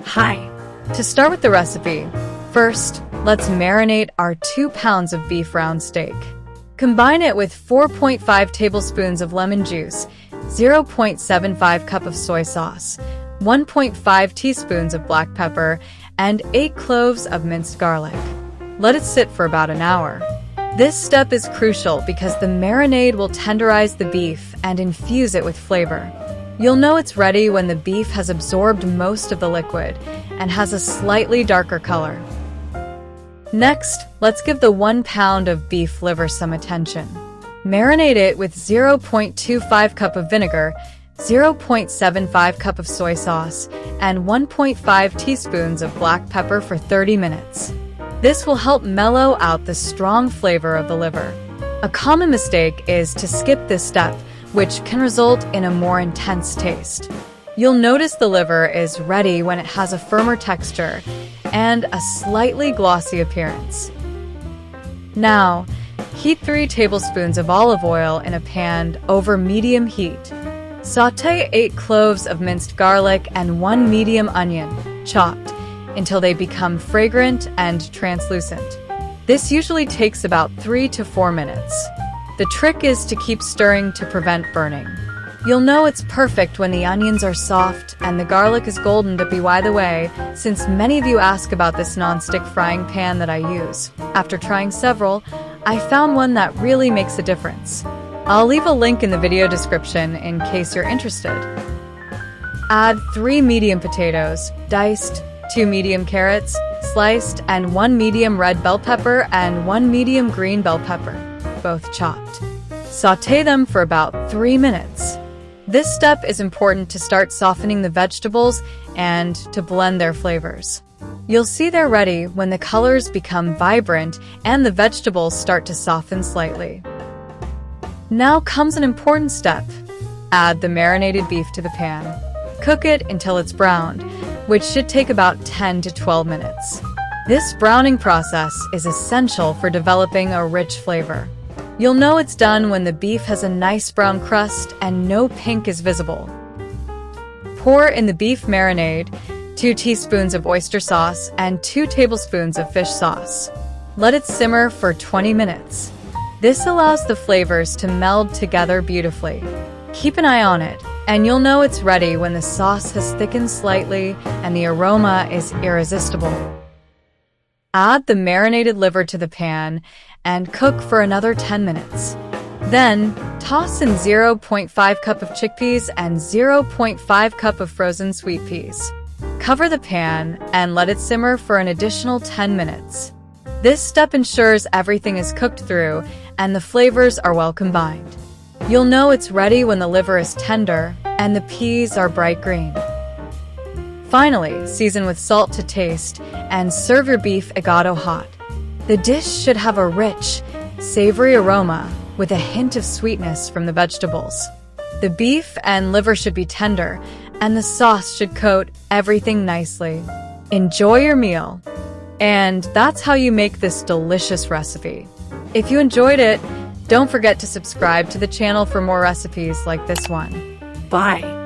Hi. To start with the recipe, first, let's marinate our 2 pounds of beef round steak. Combine it with 4.5 tablespoons of lemon juice, 0.75 cup of soy sauce, 1.5 teaspoons of black pepper, and 8 cloves of minced garlic. Let it sit for about an hour. This step is crucial because the marinade will tenderize the beef and infuse it with flavor. You'll know it's ready when the beef has absorbed most of the liquid and has a slightly darker color. Next, let's give the 1 pound of beef liver some attention. Marinate it with 0.25 cup of vinegar, 0.75 cup of soy sauce, and 1.5 teaspoons of black pepper for 30 minutes. This will help mellow out the strong flavor of the liver. A common mistake is to skip this step, which can result in a more intense taste. You'll notice the liver is ready when it has a firmer texture and a slightly glossy appearance. Now, heat 3 tablespoons of olive oil in a pan over medium heat. Sauté 8 cloves of minced garlic and 1 medium onion, chopped, until they become fragrant and translucent. This usually takes about 3 to 4 minutes. The trick is to keep stirring to prevent burning. You'll know it's perfect when the onions are soft and the garlic is golden. But by the way, since many of you ask about this non-stick frying pan that I use, after trying several, I found one that really makes a difference. I'll leave a link in the video description in case you're interested. Add 3 medium potatoes, diced, 2 medium carrots, sliced, and 1 medium red bell pepper and 1 medium green bell pepper, both chopped. Sauté them for about 3 minutes. This step is important to start softening the vegetables and to blend their flavors. You'll see they're ready when the colors become vibrant and the vegetables start to soften slightly. Now comes an important step. Add the marinated beef to the pan. Cook it until it's browned, which should take about 10 to 12 minutes. This browning process is essential for developing a rich flavor. You'll know it's done when the beef has a nice brown crust and no pink is visible. Pour in the beef marinade, 2 teaspoons of oyster sauce, and 2 tablespoons of fish sauce. Let it simmer for 20 minutes. This allows the flavors to meld together beautifully. Keep an eye on it, and you'll know it's ready when the sauce has thickened slightly and the aroma is irresistible. Add the marinated liver to the pan and cook for another 10 minutes. Then, toss in 0.5 cup of chickpeas and 0.5 cup of frozen sweet peas. Cover the pan and let it simmer for an additional 10 minutes. This step ensures everything is cooked through and the flavors are well combined. You'll know it's ready when the liver is tender and the peas are bright green. Finally, season with salt to taste and serve your beef igado hot. The dish should have a rich, savory aroma with a hint of sweetness from the vegetables. The beef and liver should be tender, and the sauce should coat everything nicely. Enjoy your meal. And that's how you make this delicious recipe. If you enjoyed it, don't forget to subscribe to the channel for more recipes like this one. Bye.